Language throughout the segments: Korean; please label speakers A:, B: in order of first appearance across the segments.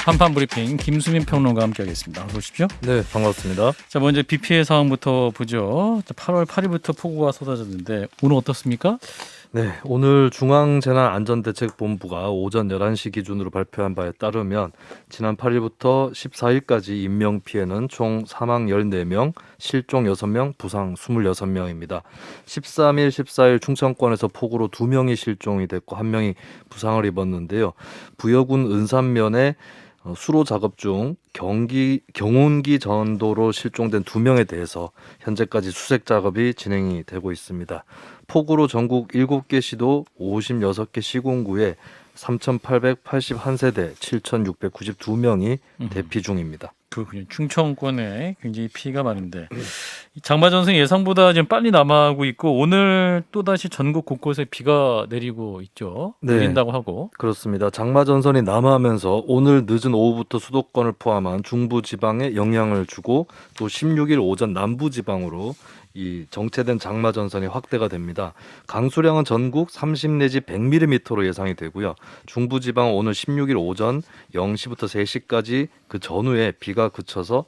A: 한판 브리핑 김수민 평론가와 함께하겠습니다. 어서 오십시오.
B: 네, 반갑습니다.
A: 자, 먼저 비 피해 상황부터 보죠. 8월 8일부터 폭우가 쏟아졌는데 오늘 어떻습니까?
B: 네, 오늘 중앙재난안전대책본부가 오전 11시 기준으로 발표한 바에 따르면 지난 8일부터 14일까지 인명피해는 총 사망 14명, 실종 6명, 부상 26명입니다. 13일, 14일 충청권에서 폭우로 2명이 실종이 됐고 1명이 부상을 입었는데요. 부여군 은산면에 수로 작업 중 경운기 전도로 실종된 2명에 대해서 현재까지 수색 작업이 진행이 되고 있습니다. 폭우로 전국 7개 시도 56개 시군구에 3,881세대 7,692명이 대피 중입니다.
A: 그렇군요. 충청권에 굉장히 피해가 많은데 장마 전선 예상보다 좀 빨리 남하고 있고 오늘 또다시 전국 곳곳에 비가 내리고 있죠.
B: 네.
A: 내린다고 하고.
B: 그렇습니다. 장마 전선이 남하하면서 오늘 늦은 오후부터 수도권을 포함한 중부 지방에 영향을 주고 또 16일 오전 남부 지방으로 이 정체된 장마 전선이 확대가 됩니다. 강수량은 전국 30 내지 100mm로 예상이 되고요. 중부 지방은 오늘 16일 오전 0시부터 3시까지 그 전후에 비가 그쳐서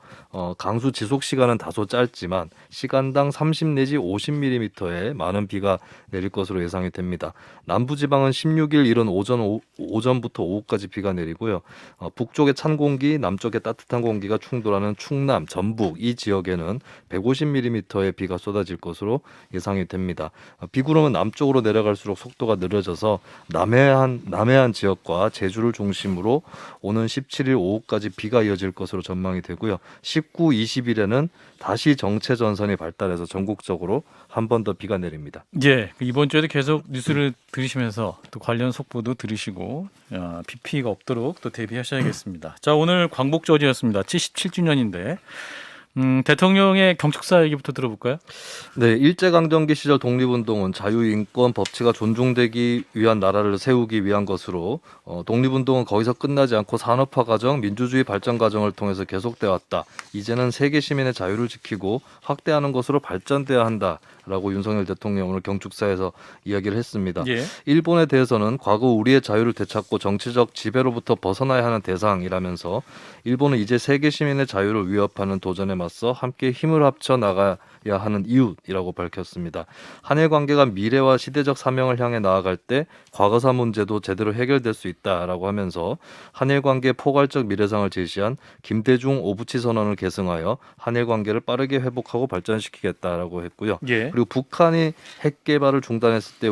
B: 강수 지속 시간은 다소 짧지만 시간당 30 내지 50mm의 많은 비가 내릴 것으로 예상이 됩니다. 남부 지방은 16일 이른 오전부터 오후까지 비가 내리고요. 북쪽의 찬 공기, 남쪽의 따뜻한 공기가 충돌하는 충남, 전북 이 지역에는 150mm의 비가 쏟아질 것으로 예상이 됩니다. 비구름은 남쪽으로 내려갈수록 속도가 느려져서 남해안 지역과 제주를 중심으로 오는 17일 오후까지 비가 이어질 것으로 전망이 되고요. 19, 20일에는 다시 정체 전선이 발달해서 전국적으로 한 번 더 비가 내립니다.
A: 예, 이번 주에도 계속 뉴스를 들으시면서 또 관련 속보도 들으시고 비 피해가 없도록 또 대비하셔야겠습니다. 자, 오늘 광복절이었습니다. 77주년인데 대통령의 경축사 얘기부터 들어볼까요?
B: 네, 일제강점기 시절 독립운동은 자유인권 법치가 존중되기 위한 나라를 세우기 위한 것으로 독립운동은 거기서 끝나지 않고 산업화 과정, 민주주의 발전 과정을 통해서 계속되어 왔다. 이제는 세계 시민의 자유를 지키고 확대하는 것으로 발전돼야 한다라고 윤석열 대통령 오늘 경축사에서 이야기를 했습니다.
A: 예.
B: 일본에 대해서는 과거 우리의 자유를 되찾고 정치적 지배로부터 벗어나야 하는 대상이라면서 일본은 이제 세계 시민의 자유를 위협하는 도전에 맞서 함께 힘을 합쳐 나가야 하는 이웃이라고 밝혔습니다. 한일 관계가 미래와 시대적 사명을 향해 나아갈 때 과거사 문제도 제대로 해결될 수 있다라고 하면서 한일 관계 포괄적 미래상을 제시한 김대중 오부치 선언을 계승하여 한일 관계를 빠르게 회복하고 발전시키겠다라고 했고요.
A: 예.
B: 그리고 북한이 핵 개발을 중단했을 때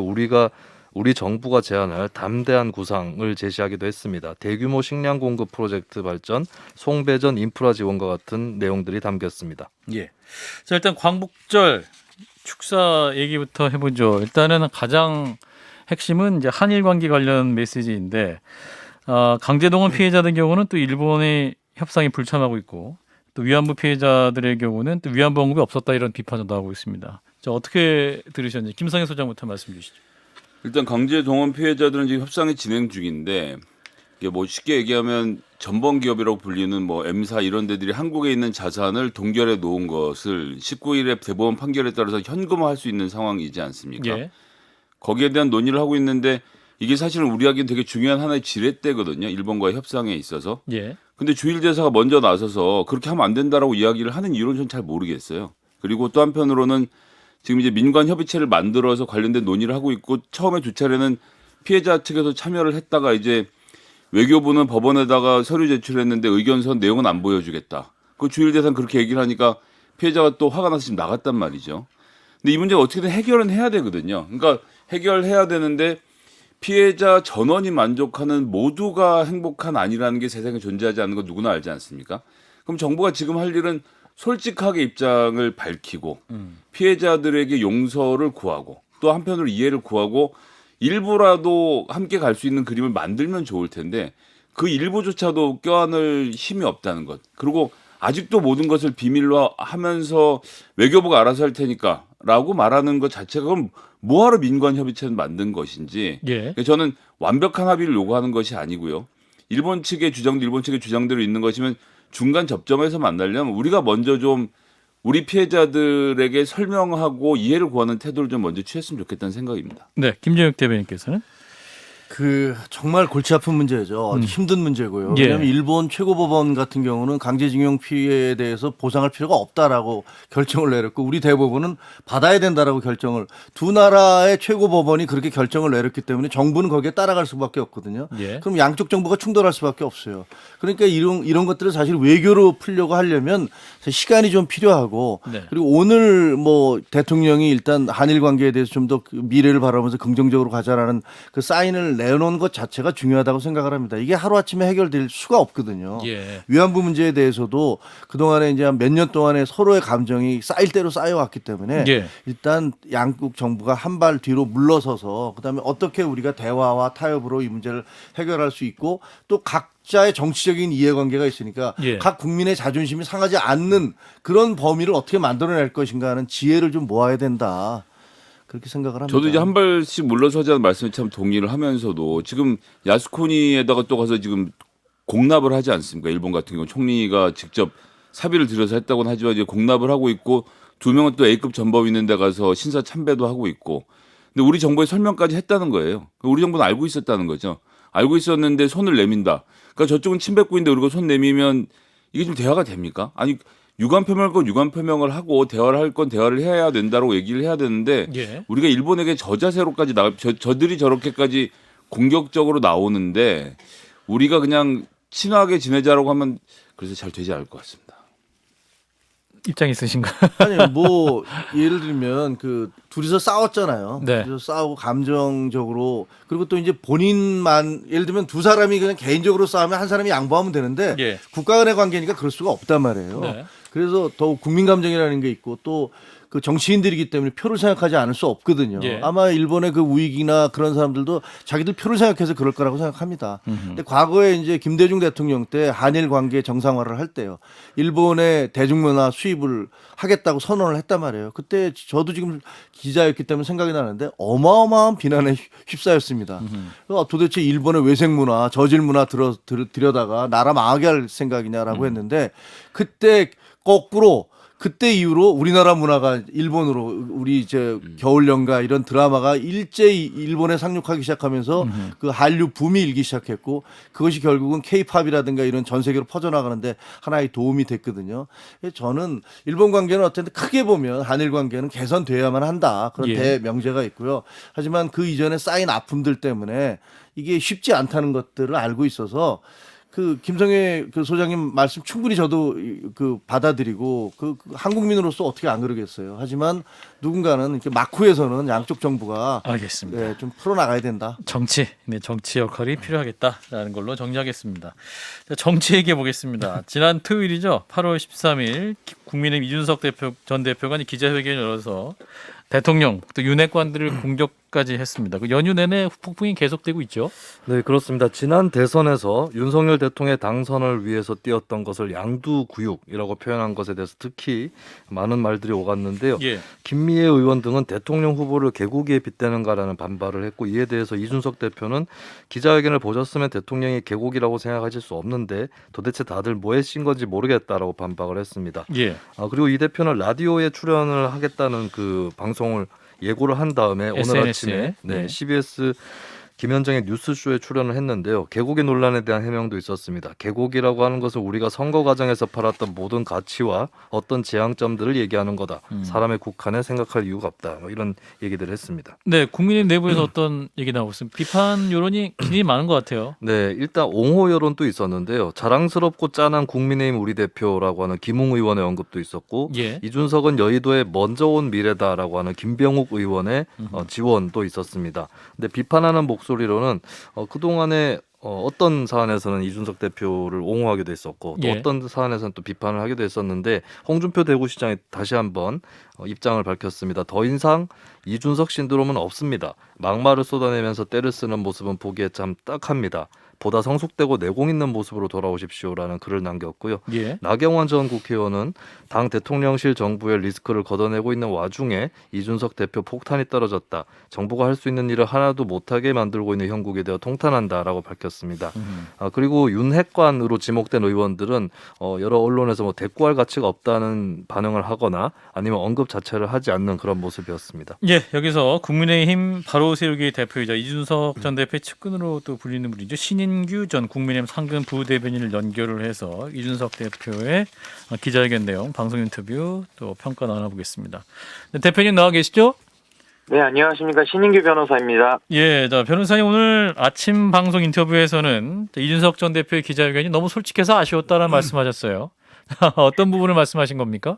B: 우리 정부가 제안할 담대한 구상을 제시하기도 했습니다. 대규모 식량 공급 프로젝트 발전, 송배전 인프라 지원과 같은 내용들이 담겼습니다.
A: 예. 자, 일단 광복절 축사 얘기부터 해보죠. 일단은 가장 핵심은 이제 한일 관계 관련 메시지인데 강제동원 피해자들 경우는 또 일본의 협상에 불참하고 있고 또 위안부 피해자들의 경우는 또 위안부 언급이 없었다 이런 비판도 나오고 있습니다. 자, 어떻게 들으셨는지 김성애 소장부터 말씀 주시죠.
C: 일단 강제 동원 피해자들은 지금 협상이 진행 중인데 이게 뭐 쉽게 얘기하면 전범 기업이라고 불리는 뭐 M사 이런 데들이 한국에 있는 자산을 동결해 놓은 것을 19일에 대법원 판결에 따라서 현금화할 수 있는 상황이지 않습니까?
A: 예.
C: 거기에 대한 논의를 하고 있는데 이게 사실은 우리에게는 되게 중요한 하나의 지렛대거든요. 일본과의 협상에 있어서.
A: 예.
C: 근데 주일 대사가 먼저 나서서 그렇게 하면 안 된다라고 이야기를 하는 이유는 저는 잘 모르겠어요. 그리고 또 한편으로는 지금 이제 민관 협의체를 만들어서 관련된 논의를 하고 있고 처음에 두 차례는 피해자 측에서 참여를 했다가 이제 외교부는 법원에다가 서류 제출했는데 의견서 내용은 안 보여주겠다. 그 주일 대사는 그렇게 얘기를 하니까 피해자가 또 화가 나서 지금 나갔단 말이죠. 근데 이 문제가 어떻게든 해결은 해야 되거든요. 그러니까 해결해야 되는데 피해자 전원이 만족하는 모두가 행복한 안이라는 게 세상에 존재하지 않는 거 누구나 알지 않습니까? 그럼 정부가 지금 할 일은 솔직하게 입장을 밝히고 피해자들에게 용서를 구하고 또 한편으로 이해를 구하고 일부라도 함께 갈 수 있는 그림을 만들면 좋을 텐데 그 일부조차도 껴안을 힘이 없다는 것. 그리고 아직도 모든 것을 비밀로 하면서 외교부가 알아서 할 테니까 라고 말하는 것 자체가 그럼 뭐하러 민관협의체는 만든 것인지
A: 예.
C: 저는 완벽한 합의를 요구하는 것이 아니고요. 일본 측의 주장대로 있는 것이면 중간 접점에서 만나려면 우리가 먼저 좀 우리 피해자들에게 설명하고 이해를 구하는 태도를 좀 먼저 취했으면 좋겠다는 생각입니다.
A: 네, 김재혁 대변인께서는
D: 그 정말 골치 아픈 문제죠. 힘든 문제고요.
A: 예.
D: 왜냐하면 일본 최고법원 같은 경우는 강제징용 피해에 대해서 보상할 필요가 없다라고 결정을 내렸고 우리 대법원은 받아야 된다라고 결정을 두 나라의 최고법원이 그렇게 결정을 내렸기 때문에 정부는 거기에 따라갈 수밖에 없거든요.
A: 예.
D: 그럼 양쪽 정부가 충돌할 수밖에 없어요. 그러니까 이런 것들을 사실 외교로 풀려고 하려면 시간이 좀 필요하고
A: 네.
D: 그리고 오늘 뭐 대통령이 일단 한일 관계에 대해서 좀 더 미래를 바라보면서 긍정적으로 가자라는 그 사인을 내놓은 것 자체가 중요하다고 생각을 합니다. 이게 하루아침에 해결될 수가 없거든요.
A: 예.
D: 위안부 문제에 대해서도 그동안에 이제 몇 년 동안에 서로의 감정이 쌓일 대로 쌓여왔기 때문에
A: 예.
D: 일단 양국 정부가 한 발 뒤로 물러서서 그다음에 어떻게 우리가 대화와 타협으로 이 문제를 해결할 수 있고 또 각자의 정치적인 이해관계가 있으니까
A: 예.
D: 각 국민의 자존심이 상하지 않는 그런 범위를 어떻게 만들어낼 것인가 하는 지혜를 좀 모아야 된다. 그렇게 생각을 합니다.
C: 저도 이제 한 발씩 물러서자는 말씀에 참 동의를 하면서도 지금 야스쿠니에다가 또 가서 지금 공납을 하지 않습니까? 일본 같은 경우 총리가 직접 사비를 들여서 했다고는 하지만 이제 공납을 하고 있고 두 명은 또 A급 전범 있는 데 가서 신사 참배도 하고 있고 근데 우리 정부에 설명까지 했다는 거예요. 우리 정부는 알고 있었다는 거죠. 알고 있었는데 손을 내민다. 그러니까 저쪽은 침뱉고인데 우리가 손 내미면 이게 좀 대화가 됩니까? 아니 유감 표명할 건 유감 표명을 하고 대화를 할 건 대화를 해야 된다고 얘기를 해야 되는데
A: 예.
C: 우리가 일본에게 저자세로까지 저들이 저렇게까지 공격적으로 나오는데 우리가 그냥 친하게 지내자라고 하면 그래서 잘 되지 않을 것 같습니다.
A: 입장 있으신가요?
D: 아니 뭐 예를 들면 그 둘이서 싸웠잖아요.
A: 네.
D: 둘이서 싸우고 감정적으로 그리고 또 이제 본인만 예를 들면 두 사람이 그냥 개인적으로 싸우면 한 사람이 양보하면 되는데
A: 예.
D: 국가 간의 관계니까 그럴 수가 없단 말이에요.
A: 네.
D: 그래서 더욱 국민 감정이라는 게 있고 또 그 정치인들이기 때문에 표를 생각하지 않을 수 없거든요.
A: 예.
D: 아마 일본의 그 우익이나 그런 사람들도 자기들 표를 생각해서 그럴 거라고 생각합니다. 근데 과거에 이제 김대중 대통령 때 한일 관계 정상화를 할 때요. 일본의 대중문화 수입을 하겠다고 선언을 했단 말이에요. 그때 저도 지금 기자였기 때문에 생각이 나는데 어마어마한 비난에 휩싸였습니다. 도대체 일본의 외색 문화, 저질 문화 들여다가 나라 망하게 할 생각이냐라고 했는데 그때 거꾸로 그때 이후로 우리나라 문화가 일본으로 우리 이제 겨울연가 이런 드라마가 일제히 일본에 상륙하기 시작하면서 그 한류 붐이 일기 시작했고 그것이 결국은 K-팝이라든가 이런 전 세계로 퍼져나가는데 하나의 도움이 됐거든요. 저는 일본 관계는 어쨌든 크게 보면 한일 관계는 개선돼야만 한다. 그런
A: 예.
D: 대명제가 있고요. 하지만 그 이전에 쌓인 아픔들 때문에 이게 쉽지 않다는 것들을 알고 있어서 그 김성애 그 소장님 말씀 충분히 저도 그 받아들이고 그 한국민으로서 어떻게 안 그러겠어요. 하지만 누군가는 이렇게 막후에서는 양쪽 정부가
A: 알겠습니다.
D: 네, 좀 풀어나가야 된다.
A: 정치 역할이 필요하겠다라는 걸로 정리하겠습니다. 자, 정치 얘기해 보겠습니다. 지난 토요일이죠. 8월 13일 국민의힘 이준석 전 대표가 기자회견을 열어서 대통령 또 윤핵관들을 공격까지 했습니다. 그 연휴 내내 폭풍이 계속되고 있죠.
B: 네, 그렇습니다. 지난 대선에서 윤석열 대통령의 당선을 위해서 뛰었던 것을 양두구육이라고 표현한 것에 대해서 특히 많은 말들이 오갔는데요.
A: 예.
B: 김미애 의원 등은 대통령 후보를 개고기에 빗대는가라는 반발을 했고 이에 대해서 이준석 대표는 기자회견을 보셨으면 대통령이 개고기라고 생각하실 수 없는데 도대체 다들 뭐에 씬 건지 모르겠다라고 반박을 했습니다.
A: 예.
B: 그리고 이 대표는 라디오에 출연을 하겠다는 그 방송을 예고를 한 다음에 오늘
A: SNS에.
B: 아침에
A: 네.
B: CBS 김현정의 뉴스쇼에 출연을 했는데요. 개고기 논란에 대한 해명도 있었습니다. 개고기라고 하는 것은 우리가 선거 과정에서 팔았던 모든 가치와 어떤 재앙점들을 얘기하는 거다. 사람의 국한에 생각할 이유가 없다. 뭐 이런 얘기들을 했습니다.
A: 네, 국민의힘 내부에서 어떤 얘기 나오고 있습니다. 비판 여론이 굉장히 많은 것 같아요.
B: 네, 일단 옹호 여론도 있었는데요. 자랑스럽고 짠한 국민의힘 우리 대표라고 하는 김웅 의원의 언급도 있었고
A: 예.
B: 이준석은 여의도에 먼저 온 미래다라고 하는 김병욱 의원의 지원도 있었습니다. 근데 비판하는 목소리로는 그동안에 어떤 사안에서는 이준석 대표를 옹호하기도 했었고 또
A: 예.
B: 어떤 사안에서는 또 비판을 하기도 했었는데 홍준표 대구시장이 다시 한번 입장을 밝혔습니다. 더 이상 이준석 신드롬은 없습니다. 막말을 쏟아내면서 때를 쓰는 모습은 보기에 참 딱합니다. 보다 성숙되고 내공 있는 모습으로 돌아오십시오라는 글을 남겼고요.
A: 예.
B: 나경원 전 국회의원은 당 대통령실 정부의 리스크를 걷어내고 있는 와중에 이준석 대표 폭탄이 떨어졌다. 정부가 할 수 있는 일을 하나도 못하게 만들고 있는 형국에 대해 통탄한다라고 밝혔습니다. 그리고 윤핵관으로 지목된 의원들은 여러 언론에서 뭐 대꾸할 가치가 없다는 반응을 하거나 아니면 언급 자체를 하지 않는 그런 모습이었습니다.
A: 예, 여기서 국민의힘 바로 세우기 대표이자 이준석 전 대표의 측근으로 또 불리는 분이죠. 신인규 전 국민의힘 상근 부대변인을 연결을 해서 이준석 대표의 기자회견 내용, 방송 인터뷰 또 평가 나눠보겠습니다. 네, 대표님 나와 계시죠?
E: 네, 안녕하십니까. 신인규 변호사입니다.
A: 예, 자, 변호사님 오늘 아침 방송 인터뷰에서는 이준석 전 대표의 기자회견이 너무 솔직해서 아쉬웠다라는 말씀하셨어요. 어떤 부분을 말씀하신 겁니까?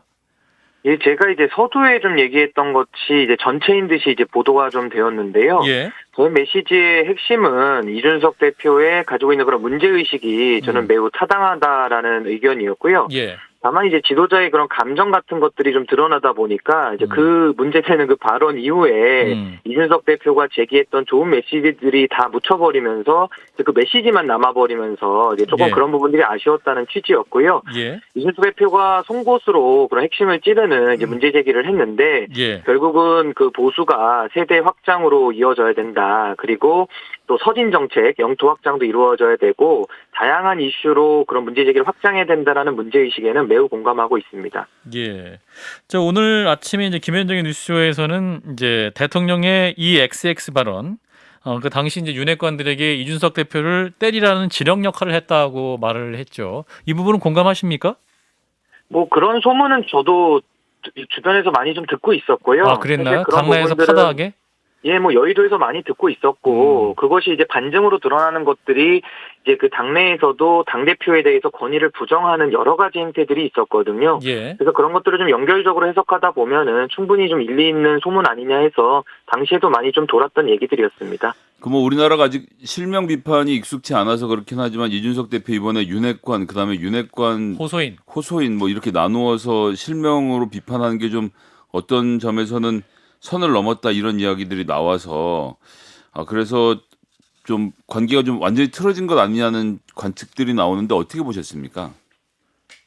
E: 예, 제가 이제 서두에 좀 얘기했던 것이 이제 전체인 듯이 이제 보도가 좀 되었는데요.
A: 예.
E: 저희 메시지의 핵심은 이준석 대표의 가지고 있는 그런 문제의식이 저는 매우 타당하다라는 의견이었고요.
A: 예.
E: 다만 이제 지도자의 그런 감정 같은 것들이 좀 드러나다 보니까 이제 그 문제되는 그 발언 이후에 이준석 대표가 제기했던 좋은 메시지들이 다 묻혀버리면서 이제 그 메시지만 남아버리면서 이제 조금
A: 예.
E: 그런 부분들이 아쉬웠다는 취지였고요.
A: 예.
E: 이준석 대표가 송곳으로 그런 핵심을 찌르는 이제 문제 제기를 했는데
A: 예.
E: 결국은 그 보수가 세대 확장으로 이어져야 된다. 그리고 또 서진 정책, 영토 확장도 이루어져야 되고 다양한 이슈로 그런 문제 제기를 확장해야 된다라는 문제 의식에는 매우 공감하고 있습니다.
A: 예. 자, 오늘 아침에 이제 김현정의 뉴스쇼에서는 이제 대통령의 이 XX 발언, 그 당시 이제 윤핵관들에게 이준석 대표를 때리라는 지령 역할을 했다고 말을 했죠. 이 부분은 공감하십니까?
E: 뭐 그런 소문은 저도 주변에서 많이 좀 듣고 있었고요.
A: 아, 그랬나요?
E: 사실 그런
A: 당내에서
E: 부분들은
A: 파다하게?
E: 예, 뭐 여의도에서 많이 듣고 있었고 그것이 이제 반증으로 드러나는 것들이 이제 그 당내에서도 당대표에 대해서 권위를 부정하는 여러 가지 행태들이 있었거든요.
A: 예.
E: 그래서 그런 것들을 좀 연결적으로 해석하다 보면은 충분히 좀 일리 있는 소문 아니냐 해서 당시에도 많이 좀 돌았던 얘기들이었습니다.
C: 그 뭐 우리나라가 아직 실명 비판이 익숙치 않아서 그렇긴 하지만 이준석 대표 이번에 윤핵관 그다음에 윤핵관 호소인 뭐 이렇게 나누어서 실명으로 비판하는 게 좀 어떤 점에서는 선을 넘었다 이런 이야기들이 나와서 그래서 좀 관계가 좀 완전히 틀어진 것 아니냐는 관측들이 나오는데 어떻게 보셨습니까?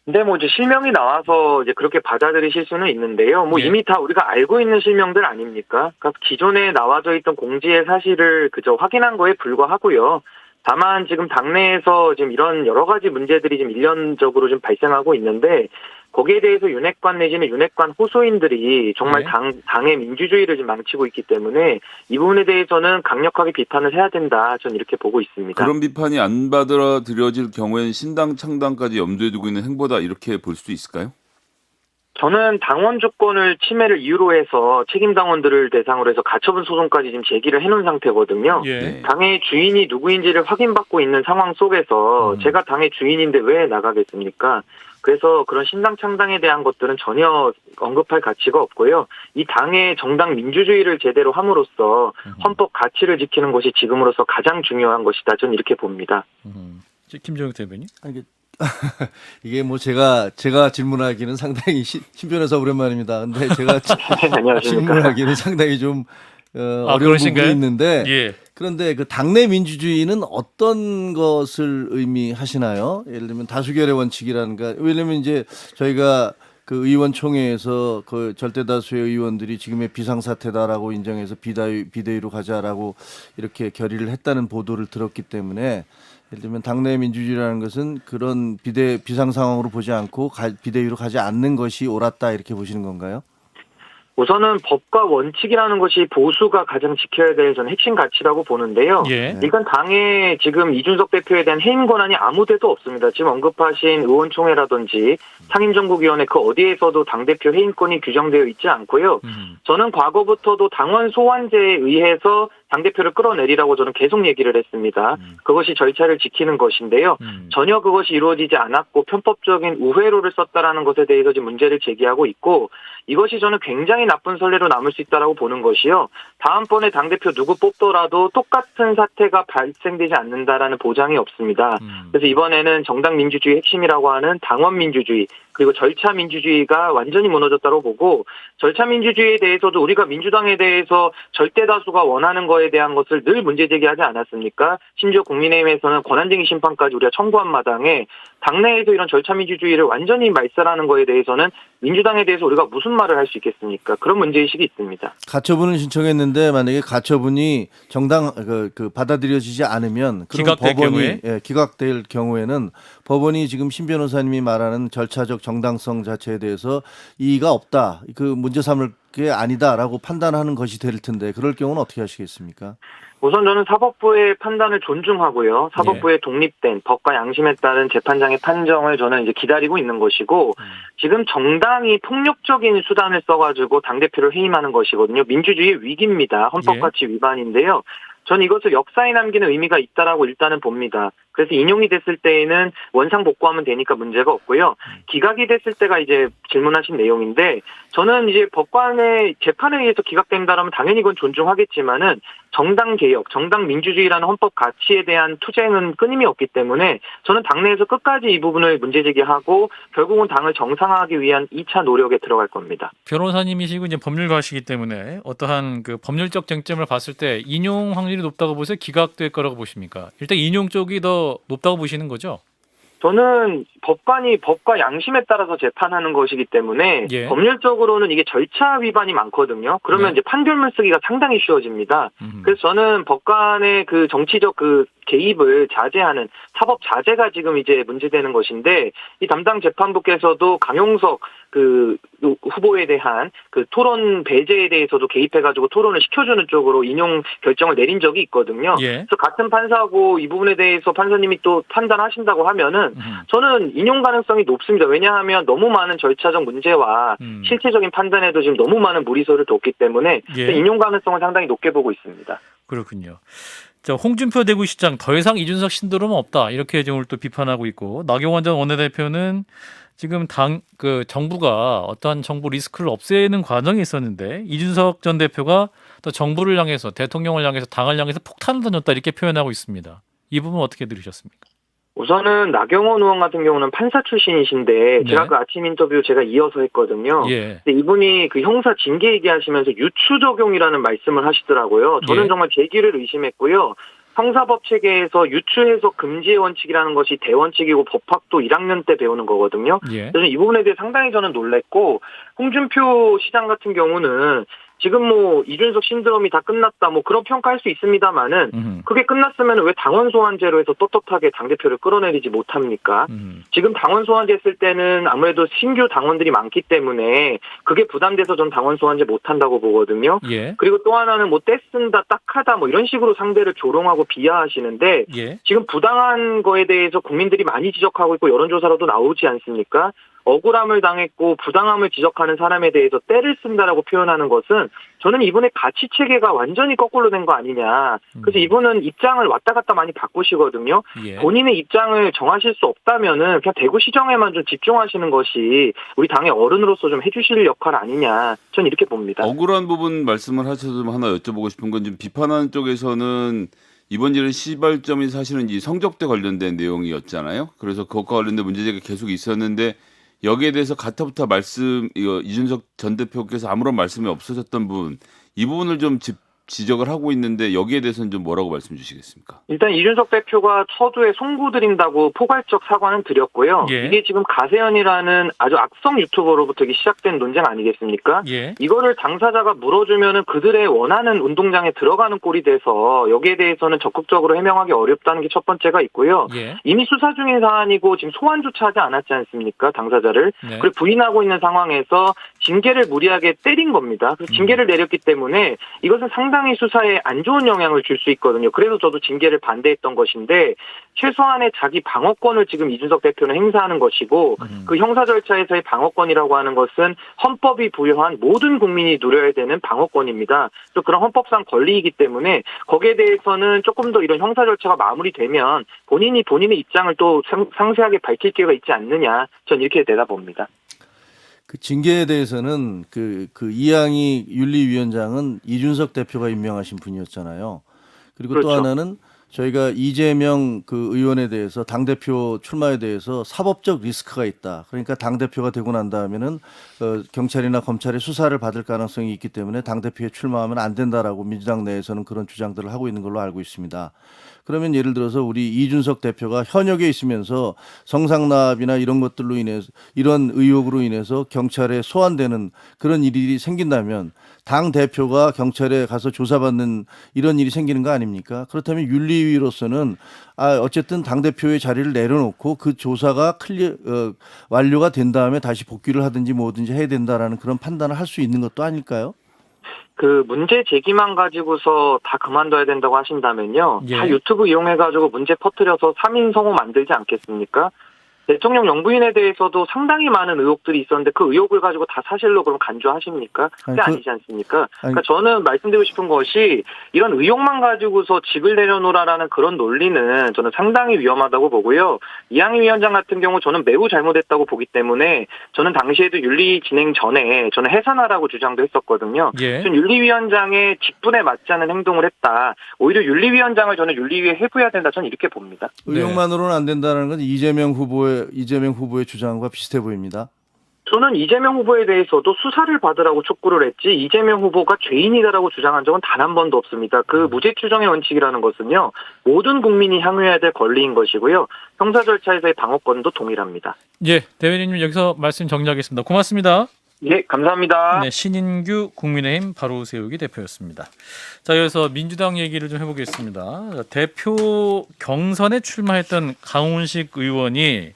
E: 근데 뭐 이제 실명이 나와서 이제 그렇게 받아들이실 수는 있는데요. 뭐
A: 예.
E: 이미 다 우리가 알고 있는 실명들 아닙니까? 그러니까 기존에 나와져 있던 공지의 사실을 그저 확인한 거에 불과하고요. 다만 지금 당내에서 지금 이런 여러 가지 문제들이 지금 일련적으로 좀 발생하고 있는데 거기에 대해서 윤핵관 내지는 윤핵관 호소인들이 정말
A: 네.
E: 당의 민주주의를 좀 망치고 있기 때문에 이 부분에 대해서는 강력하게 비판을 해야 된다. 저는 이렇게 보고 있습니다.
C: 그런 비판이 안 받아들여질 경우에는 신당 창당까지 염두에 두고 있는 행보다 이렇게 볼 수도 있을까요?
E: 저는 당원 주권을 침해를 이유로 해서 책임 당원들을 대상으로 해서 가처분 소송까지 지금 제기를 해놓은 상태거든요.
A: 예.
C: 네.
E: 당의 주인이 누구인지를 확인받고 있는 상황 속에서 제가 당의 주인인데 왜 나가겠습니까? 그래서 그런 신당 창당에 대한 것들은 전혀 언급할 가치가 없고요. 이 당의 정당 민주주의를 제대로 함으로써 헌법 가치를 지키는 것이 지금으로서 가장 중요한 것이다. 저는 이렇게 봅니다.
A: 김정욱 대변인.
D: 이게 뭐 제가 질문하기는 상당히 신 변호사 오랜만입니다. 근데 제가
E: 안녕하십니까.
D: 질문하기는 상당히 좀 어려운
A: 그러신가요?
D: 부분이 있는데
A: 예.
D: 그런데 그 당내 민주주의는 어떤 것을 의미하시나요? 예를 들면 다수결의 원칙이라든가 왜냐면 이제 저희가 그 의원총회에서 그 절대다수의 의원들이 지금의 비상사태다라고 인정해서 비대위로 가자라고 이렇게 결의를 했다는 보도를 들었기 때문에 예를 들면 당내 민주주의라는 것은 그런 비상 상황으로 보지 않고 비대위로 가지 않는 것이 옳았다 이렇게 보시는 건가요?
E: 우선은 법과 원칙이라는 것이 보수가 가장 지켜야 될 전 핵심 가치라고 보는데요.
A: 예.
E: 이건 당에 지금 이준석 대표에 대한 해임 권한이 아무 데도 없습니다. 지금 언급하신 의원총회라든지 상임정국위원회 그 어디에서도 당대표 해임권이 규정되어 있지 않고요. 저는 과거부터도 당원 소환제에 의해서 당대표를 끌어내리라고 저는 계속 얘기를 했습니다. 그것이 절차를 지키는 것인데요. 전혀 그것이 이루어지지 않았고 편법적인 우회로를 썼다라는 것에 대해서 지금 문제를 제기하고 있고 이것이 저는 굉장히 나쁜 선례로 남을 수 있다라고 보는 것이요. 다음번에 당대표 누구 뽑더라도 똑같은 사태가 발생되지 않는다라는 보장이 없습니다. 그래서 이번에는 정당 민주주의 핵심이라고 하는 당원 민주주의, 그리고 절차 민주주의가 완전히 무너졌다고 보고 절차 민주주의에 대해서도 우리가 민주당에 대해서 절대 다수가 원하는 거에 대한 것을 늘 문제 제기하지 않았습니까? 심지어 국민의힘에서는 권한쟁의 심판까지 우리가 청구한 마당에 당내에서 이런 절차 민주주의를 완전히 말살하는 거에 대해서는 민주당에 대해서 우리가 무슨 말을 할 수 있겠습니까? 그런 문제의식이 있습니다.
D: 가처분을 신청했는데 만약에 가처분이 정당 받아들여지지 않으면 그럼
A: 기각될
D: 법원이
A: 경우에?
D: 기각될 경우에는 법원이 지금 신 변호사님이 말하는 절차적 정당성 자체에 대해서 이의가 없다. 그 문제 삼을 게 아니다라고 판단하는 것이 될 텐데 그럴 경우는 어떻게 하시겠습니까?
E: 우선 저는 사법부의 판단을 존중하고요. 사법부의 독립된 법과 양심에 따른 재판장의 판정을 저는 이제 기다리고 있는 것이고 지금 정당이 폭력적인 수단을 써가지고 당대표를 해임하는 것이거든요. 민주주의의 위기입니다. 헌법가치 위반인데요. 전 이것을 역사에 남기는 의미가 있다라고 일단은 봅니다. 그래서 인용이 됐을 때에는 원상 복구하면 되니까 문제가 없고요. 기각이 됐을 때가 이제 질문하신 내용인데 저는 이제 법관의 재판에 의해서 기각된다라면 당연히 이건 존중하겠지만은 정당 개혁, 정당 민주주의라는 헌법 가치에 대한 투쟁은 끊임이 없기 때문에 저는 당내에서 끝까지 이 부분을 문제 제기하고 결국은 당을 정상화하기 위한 2차 노력에 들어갈 겁니다.
A: 변호사님이시고 이제 법률가시기 때문에 어떠한 그 법률적 쟁점을 봤을 때 인용 확률이 높다고 보세요? 기각될 거라고 보십니까? 일단 인용 쪽이 더 높다고 보시는 거죠?
E: 저는 법관이 법과 양심에 따라서 재판하는 것이기 때문에
A: 예.
E: 법률적으로는 이게 절차 위반이 많거든요. 그러면
A: 네.
E: 이제 판결문 쓰기가 상당히 쉬워집니다. 그래서 저는 법관의 그 정치적 그 개입을 자제하는 사법 자제가 지금 이제 문제되는 것인데 이 담당 재판부께서도 강용석 그 후보에 대한 그 토론 배제에 대해서도 개입해가지고 토론을 시켜주는 쪽으로 인용 결정을 내린 적이 있거든요.
A: 예.
E: 그래서 같은 판사고 이 부분에 대해서 판사님이 또 판단하신다고 하면은 저는 인용 가능성이 높습니다. 왜냐하면 너무 많은 절차적 문제와 실체적인 판단에도 지금 너무 많은 무리수를 뒀기 때문에
A: 예.
E: 인용 가능성을 상당히 높게 보고 있습니다.
A: 그렇군요. 자, 홍준표 대구시장 더 이상 이준석 신드롬은 없다 이렇게 지금 오늘 또 비판하고 있고 나경원 전 원내대표는 지금 정부가 어떠한 정부 리스크를 없애는 과정이 있었는데 이준석 전 대표가 또 정부를 향해서 대통령을 향해서 당을 향해서 폭탄을 던졌다 이렇게 표현하고 있습니다. 이 부분 어떻게 들으셨습니까?
E: 우선은 나경원 의원 같은 경우는 판사 출신이신데 제가
A: 네.
E: 그 아침 인터뷰 제가 이어서 했거든요.
A: 예.
E: 근데 이분이 그 형사 징계 얘기하시면서 유추 적용이라는 말씀을 하시더라고요. 저는
A: 예.
E: 정말 제 귀를 의심했고요. 형사법 체계에서 유추 해석 금지의 원칙이라는 것이 대원칙이고 법학도 1학년 때 배우는 거거든요.
A: 예.
E: 그래서 이 부분에 대해 상당히 저는 놀랬고 홍준표 시장 같은 경우는 지금 뭐 이준석 신드롬이 다 끝났다 뭐 그런 평가할 수 있습니다만은 그게 끝났으면 왜 당원 소환제로 해서 떳떳하게 당대표를 끌어내리지 못합니까? 지금 당원 소환제 했을 때는 아무래도 신규 당원들이 많기 때문에 그게 부담돼서 전 당원 소환제 못한다고 보거든요.
A: 예.
E: 그리고 또 하나는 뭐 떼쓴다 딱하다 뭐 이런 식으로 상대를 조롱하고 비하하시는데
A: 예.
E: 지금 부당한 거에 대해서 국민들이 많이 지적하고 있고 여론조사로도 나오지 않습니까? 억울함을 당했고 부당함을 지적하는 사람에 대해서 때를 쓴다라고 표현하는 것은 저는 이분의 가치 체계가 완전히 거꾸로 된 거 아니냐. 그래서 이분은 입장을 왔다 갔다 많이 바꾸시거든요.
A: 예.
E: 본인의 입장을 정하실 수 없다면은 그냥 대구시정에만 좀 집중하시는 것이 우리 당의 어른으로서 좀 해주실 역할 아니냐. 전 이렇게 봅니다.
C: 억울한 부분 말씀을 하셔서 하나 여쭤보고 싶은 건 좀 비판하는 쪽에서는 이번 일은 시발점이 사실은 이 성적대 관련된 내용이었잖아요. 그래서 그것과 관련된 문제제기가 계속 있었는데 여기에 대해서 가타부타 이준석 전 대표께서 아무런 말씀이 없어졌던 부분 이 부분을 좀 지적을 하고 있는데 여기에 대해서는 좀 뭐라고 말씀 주시겠습니까?
E: 일단 이준석 대표가 서두에 송구드린다고 포괄적 사과는 드렸고요.
A: 예.
E: 이게 지금 가세연이라는 아주 악성 유튜버로부터 시작된 논쟁 아니겠습니까?
A: 예.
E: 이거를 당사자가 물어주면은 그들의 원하는 운동장에 들어가는 꼴이 돼서 여기에 대해서는 적극적으로 해명하기 어렵다는 게 첫 번째가 있고요.
A: 예.
E: 이미 수사 중인 사안이고 지금 소환조차 하지 않았지 않습니까? 당사자를.
A: 네.
E: 그리고 부인하고 있는 상황에서 징계를 무리하게 때린 겁니다. 그래서 징계를 내렸기 때문에 이것은 상당히 수사에 안 좋은 영향을 줄 수 있거든요. 그래서 저도 징계를 반대했던 것인데 최소한의 자기 방어권을 지금 이준석 대표는 행사하는 것이고 그 형사 절차에서의 방어권이라고 하는 것은 헌법이 부여한 모든 국민이 누려야 되는 방어권입니다. 또 그런 헌법상 권리이기 때문에 거기에 대해서는 조금 더 이런 형사 절차가 마무리되면 본인이 본인의 입장을 또 상세하게 밝힐 기회가 있지 않느냐. 전 이렇게 내다봅니다.
D: 그 징계에 대해서는 그 이양희 윤리위원장은 이준석 대표가 임명하신 분이었잖아요. 그리고 또
E: 그렇죠.
D: 하나는 저희가 이재명 그 의원에 대해서 당대표 출마에 대해서 사법적 리스크가 있다. 그러니까 당대표가 되고 난 다음에는 경찰이나 검찰의 수사를 받을 가능성이 있기 때문에 당대표에 출마하면 안 된다라고 민주당 내에서는 그런 주장들을 하고 있는 걸로 알고 있습니다. 그러면 예를 들어서 우리 이준석 대표가 현역에 있으면서 성상납이나 이런 것들로 인해서 이런 의혹으로 인해서 경찰에 소환되는 그런 일이 생긴다면 당 대표가 경찰에 가서 조사받는 이런 일이 생기는 거 아닙니까? 그렇다면 윤리위로서는 어쨌든 당 대표의 자리를 내려놓고 그 조사가 완료가 된 다음에 다시 복귀를 하든지 뭐든지 해야 된다라는 그런 판단을 할 수 있는 것도 아닐까요?
E: 그 문제 제기만 가지고서 다 그만둬야 된다고 하신다면요.
A: 예.
E: 다 유튜브 이용해가지고 문제 퍼뜨려서 3인 성우 만들지 않겠습니까? 대통령 영부인에 대해서도 상당히 많은 의혹들이 있었는데 그 의혹을 가지고 다 사실로 그럼 간주하십니까? 그게 아니지 않습니까? 그러니까 저는 말씀드리고 싶은 것이 이런 의혹만 가지고서 직을 내려놓으라는 그런 논리는 저는 상당히 위험하다고 보고요. 이항희 위원장 같은 경우 저는 매우 잘못했다고 보기 때문에 저는 당시에도 윤리 진행 전에 저는 해산하라고 주장도 했었거든요.
A: 예.
E: 전 윤리위원장의 직분에 맞지 않은 행동을 했다. 오히려 윤리위원장을 저는 윤리위에 해부해야 된다. 저는 이렇게 봅니다.
D: 의혹만으로는 안 된다는 건 이재명 후보의 주장과 비슷해 보입니다.
E: 저는 이재명 후보에 대해서도 수사를 받으라고 촉구를 했지 이재명 후보가 죄인이다라고 주장한 적은 단 한 번도 없습니다. 그 무죄 추정의 원칙이라는 것은요. 모든 국민이 향유해야 될 권리인 것이고요. 형사 절차에서의 방어권도 동일합니다.
A: 예, 대변인님 여기서 말씀 정리하겠습니다. 고맙습니다.
E: 예, 감사합니다.
A: 네, 신인규 국민의힘 바로 세우기 대표였습니다. 자, 여기서 민주당 얘기를 좀 해보겠습니다. 대표 경선에 출마했던 강훈식 의원이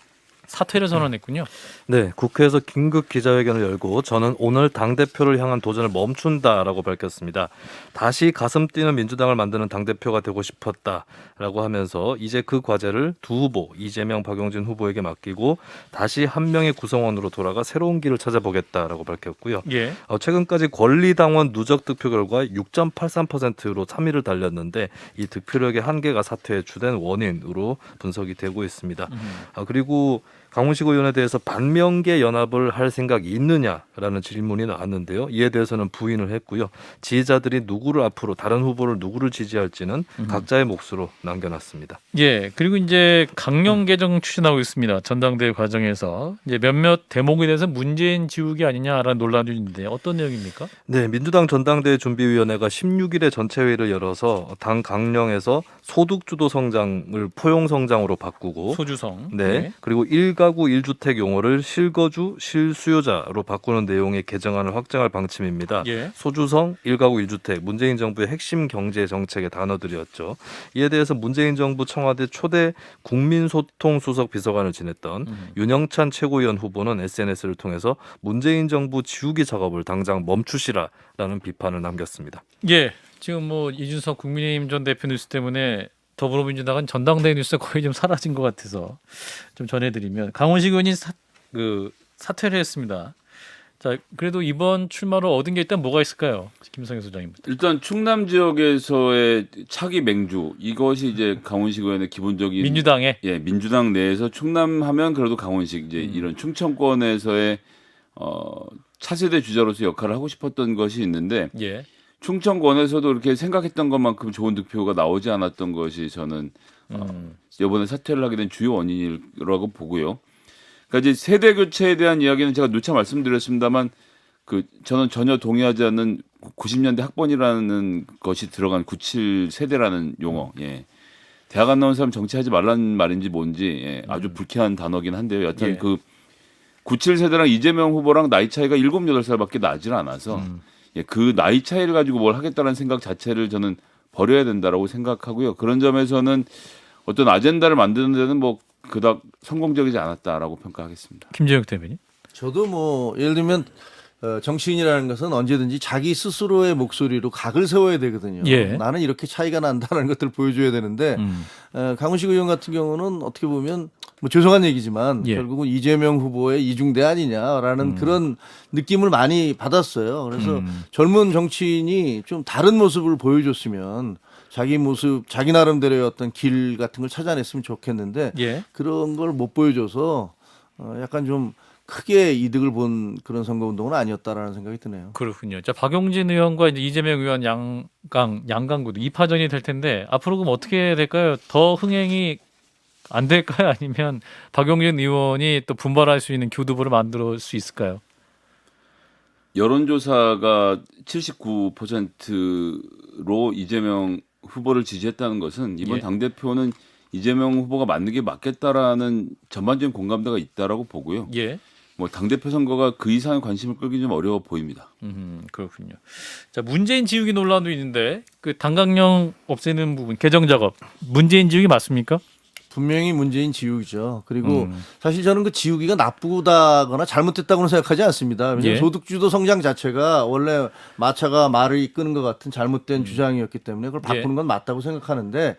A: 사퇴를 선언했군요.
B: 네, 국회에서 긴급 기자회견을 열고 저는 오늘 당대표를 향한 도전을 멈춘다라고 밝혔습니다. 다시 가슴 뛰는 민주당을 만드는 당대표가 되고 싶었다라고 하면서 이제 그 과제를 두 후보 이재명, 박용진 후보에게 맡기고 다시 한 명의 구성원으로 돌아가 새로운 길을 찾아보겠다라고 밝혔고요.
A: 예.
B: 최근까지 권리당원 누적 득표 결과 6.83%로 3위를 달렸는데 이 득표력의 한계가 사퇴의 주된 원인으로 분석이 되고 있습니다. 그리고 강훈식 의원에 대해서 반명계 연합을 할 생각이 있느냐라는 질문이 나왔는데요. 이에 대해서는 부인을 했고요. 지지자들이 누구를 앞으로 다른 후보를 누구를 지지할지는 각자의 몫으로 남겨놨습니다.
A: 예, 그리고 이제 강령 개정 추진하고 있습니다. 전당대회 과정에서 이제 몇몇 대목에 대해서 문재인 지우기 아니냐라는 논란이 있는데 어떤 내용입니까?
B: 네, 민주당 전당대회 준비위원회가 16일에 전체 회의를 열어서 당 강령에서 소득주도 성장을 포용 성장으로 바꾸고
A: 소주성.
B: 네. 그리고 1가구 1주택 용어를 실거주, 실수요자로 바꾸는 내용의 개정안을 확정할 방침입니다.
A: 예.
B: 소주성, 1가구 1주택, 문재인 정부의 핵심 경제 정책의 단어들이었죠. 이에 대해서 문재인 정부 청와대 초대 국민소통수석 비서관을 지냈던 윤영찬 최고위원 후보는 SNS를 통해서 문재인 정부 지우기 작업을 당장 멈추시라라는 비판을 남겼습니다.
A: 예, 지금 뭐 이준석 국민의힘 전 대표 뉴스 때문에 더불어민주당은 전당대회 뉴스가 거의 좀 사라진 것 같아서 좀 전해드리면 강훈식 의원이 사퇴를 했습니다. 자, 그래도 이번 출마로 얻은 게 일단 뭐가 있을까요? 김성현 소장님부터.
C: 일단 충남 지역에서의 차기 맹주 이것이 이제 강훈식 의원의 기본적인
A: 민주당에
C: 민주당 내에서 충남하면 그래도 강훈식 이제 이런 충청권에서의 차세대 주자로서 역할을 하고 싶었던 것이 있는데
A: 예.
C: 충청권에서도 이렇게 생각했던 것만큼 좋은 득표가 나오지 않았던 것이 저는 이번에 사퇴를 하게 된 주요 원인이라고 보고요. 그러니까 이제 세대 교체에 대한 이야기는 제가 누차 말씀드렸습니다만 저는 전혀 동의하지 않는 90년대 학번이라는 것이 들어간 97 세대라는 용어. 예. 대학 안 나온 사람 정치하지 말라는 말인지 뭔지 아주 불쾌한 단어긴 한데요. 여튼
A: 예.
C: 97 세대랑 이재명 후보랑 나이 차이가 7, 8살밖에 나질 않아서 그 나이 차이를 가지고 뭘 하겠다는 생각 자체를 저는 버려야 된다라고 생각하고요. 그런 점에서는 어떤 아젠다를 만드는 데는 뭐 그닥 성공적이지 않았다라고 평가하겠습니다.
A: 김재혁 대변인.
D: 저도 뭐 예를 들면 정치인이라는 것은 언제든지 자기 스스로의 목소리로 각을 세워야 되거든요.
A: 예.
D: 나는 이렇게 차이가 난다는 것들을 보여줘야 되는데 강훈식 의원 같은 경우는 어떻게 보면 뭐 죄송한 얘기지만
A: 예.
D: 결국은 이재명 후보의 이중대 아니냐라는 그런 느낌을 많이 받았어요. 그래서 젊은 정치인이 좀 다른 모습을 보여줬으면 자기 모습, 자기 나름대로의 어떤 길 같은 걸 찾아냈으면 좋겠는데
A: 예.
D: 그런 걸 못 보여줘서 약간 좀 크게 이득을 본 그런 선거운동은 아니었다라는 생각이 드네요.
A: 그렇군요. 자, 박용진 의원과 이제 이재명 의원 양강구도 2파전이 될 텐데 앞으로 그럼 어떻게 될까요? 더 흥행이 안 될까요? 아니면 박용진 의원이 또 분발할 수 있는 교두보를 만들 수 있을까요?
C: 여론조사가 79%로 이재명 후보를 지지했다는 것은 이번
A: 예.
C: 당대표는 이재명 후보가 맞는 게 맞겠다라는 전반적인 공감대가 있다라고 보고요.
A: 예.
C: 뭐 당대표 선거가 그 이상의 관심을 끌기 좀 어려워 보입니다.
A: 그렇군요. 자, 문재인 지우기 논란도 있는데 그 당강령 없애는 부분 개정 작업 문재인 지우기 맞습니까?
D: 분명히 문재인 지우기죠. 그리고 사실 저는 그 지우기가 나쁘다거나 잘못됐다고는 생각하지 않습니다. 왜냐하면
A: 예.
D: 소득주도 성장 자체가 원래 마차가 말을 이끄는 것 같은 잘못된 주장이었기 때문에 그걸 바꾸는 건 맞다고 생각하는데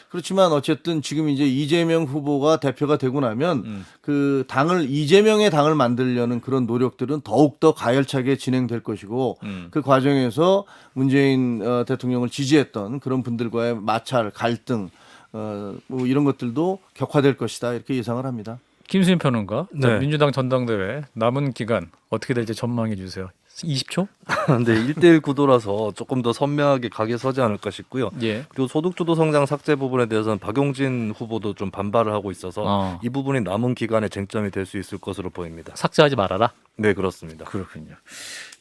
D: 그렇지만 어쨌든 지금 이제 이재명 후보가 대표가 되고 나면 그 당을 이재명의 당을 만들려는 그런 노력들은 더욱더 가열차게 진행될 것이고 그 과정에서 문재인 대통령을 지지했던 그런 분들과의 마찰, 갈등 뭐 이런 것들도 격화될 것이다 이렇게 예상을 합니다.
A: 김수현 평론가. 자,
B: 네.
A: 민주당 전당대회 남은 기간 어떻게 될지 전망해 주세요. 20초?
B: 근데 1대1 구도라서 조금 더 선명하게 각에 서지 않을까 싶고요.
A: 예.
B: 그리고 소득주도 성장 삭제 부분에 대해서는 박용진 후보도 좀 반발을 하고 있어서 이 부분이 남은 기간에 쟁점이 될 수 있을 것으로 보입니다.
A: 삭제하지 말아라.
B: 네, 그렇습니다.
A: 그렇군요.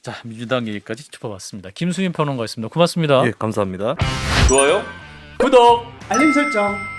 A: 자, 민주당 얘기까지 짚어봤습니다. 김수현 평론가였습니다. 고맙습니다.
B: 예, 감사합니다.
C: 좋아요?
A: 구독.
F: 알림 설정.